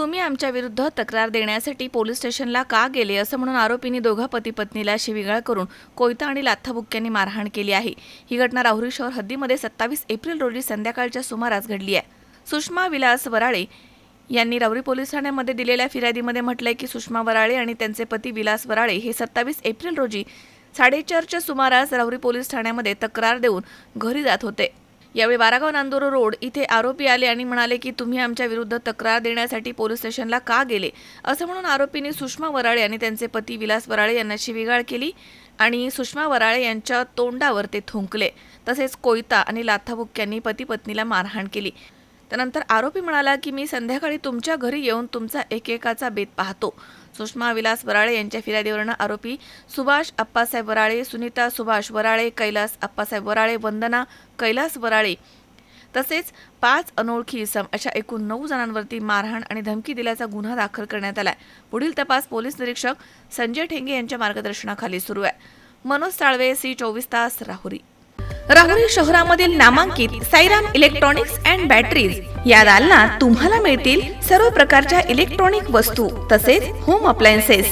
तुम्ही आमच्या विरुद्ध तक्रार देण्यासाठी पोलीस स्टेशनला का गेले असं म्हणून आरोपींनी दोघा पती पत्नीला शिवीगाळ करून कोयता आणि लाथाबुक्क्यांनी मारहाण केली आहे। ही घटना राहुरी शहर हद्दीमध्ये 27 एप्रिल रोजी संध्याकाळच्या सुमारास घडली आहे। सुषमा विलास वराळे यांनी राहुरी पोलीस ठाण्यामध्ये दिलेल्या फिर्यादीमध्ये म्हटलंय की सुषमा वराळे आणि त्यांचे पती विलास वराळे हे 27 एप्रिल रोजी 4:30च्या सुमारास राहुरी पोलीस ठाण्यामध्ये तक्रार देऊन घरी जात होते। यावेळी बारागाव नांदुर रोड इथे आरोपी आले आणि म्हणाले की तुम्ही आमच्या विरुद्ध तक्रार देण्यासाठी पोलीस स्टेशनला का गेले असं म्हणून आरोपींनी सुषमा वराळे आणि त्यांचे पती विलास वराळे यांना शिवीगाळ केली आणि सुषमा वराळे यांच्या तोंडावर ते थुंकले। तसेच कोयता आणि लाथाबुक्क्यांनी पती पत्नीला मारहाण केली। त्यानंतर आरोपी म्हणाला की मी संध्याकाळी तुमच्या घरी येऊन तुमचा एकेकाचा बेत पाहतो। सुषमा विलास वराळे यांच्या फिर्यादीवरून आरोपी सुभाष अप्पासाहेब वराळे, सुनीता सुभाष वराळे, कैलास अप्पासाहेब वराळे, वंदना कैलास वराळे तसेच 5 अनोळखी इसम अशा एकूण 9 जणांवरती मारहाण आणि धमकी दिल्याचा गुन्हा दाखल करण्यात आलाय। पुढील तपास पोलीस निरीक्षक संजय ठेंगे यांच्या मार्गदर्शनाखाली सुरू आहे। मनोज साळवे, C24 तास, राहुरी। राहुरी शहरामधील नामांकित साईराम इलेक्ट्रॉनिक्स अँड बॅटरीज या दालनात तुम्हाला मिळतील सर्व प्रकारच्या इलेक्ट्रॉनिक वस्तू तसेच होम अप्लायन्सेस।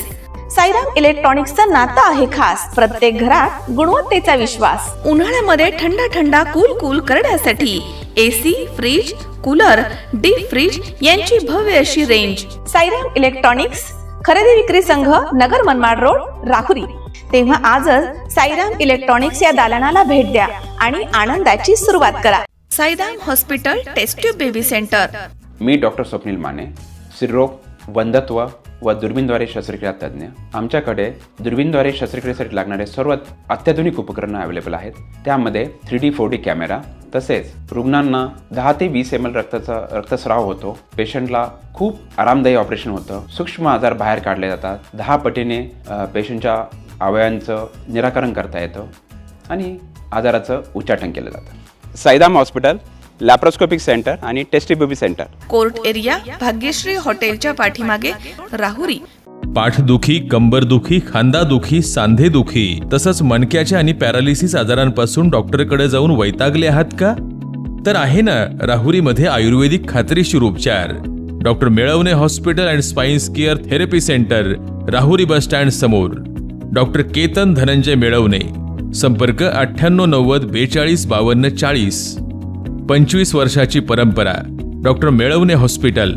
साईराम इलेक्ट्रॉनिक्सचं नातं आहे खास, प्रत्येक घरात गुणवत्तेचा विश्वास। उन्हाळ्यामध्ये थंड कूल करण्यासाठी AC, fridge, cooler, deep freeze यांची भव्य अशी रेंज। साईराम इलेक्ट्रॉनिक्स खरेदी विक्री संघ, नगर मनमाड रोड, राहुरी। तेव्हा आजच साईराम इलेक्ट्रॉनिक्स या दालनाला भेट द्या आणि आनंदाची सुरुवात करा। Sairam hospital test tube baby centre. मी डॉक्टर स्वप्नील माने, स्त्रीरोग, वंध्यत्व व दुर्बीणद्वारे शस्त्रक्रिया तज्ञ। आमच्याकडे दुर्बीणद्वारे शस्त्रक्रियेसाठी लागणारे सर्व अत्याधुनिक उपकरणं अवेलेबल आहेत। त्यामध्ये 3D 4D कॅमेरा, तसेच रुग्णांना 10 ते 20 ml रक्तस्राव होतो। पेशंटला खूप आरामदायी ऑपरेशन होतं। सूक्ष्म आजार बाहेर काढले जातात। 10 पटीने पेशंटच्या अवयवांचं निराकरण करता येतं आणि आजाराचं उच्चाटन केलं जातं। साईराम हॉस्पिटल, लॅप्रोस्कोपिक सेंटर आणि test baby centre, court area, Bhagyashree हॉटेलच्या पाठीमागे, राहुरी। पाठदुखी, कंबरदुखी, खांदादुखी, सांधेदुखी तसंच मणक्याच्या आणि पॅरालिसिस आजारांपासून डॉक्टरकडे जाऊन वैतागले आहात का? तर आहे ना राहुरीमध्ये आयुर्वेदिक खात्रीशीर उपचार। Doctor Melavane hospital and spines care therapy centre, Rahuri bus stand समोर। डॉक्टर केतन धनंजय मेळवणे, संपर्क 9890 42 52 40। 25 वर्षाची परंपरा, डॉक्टर मेळवणे हॉस्पिटल।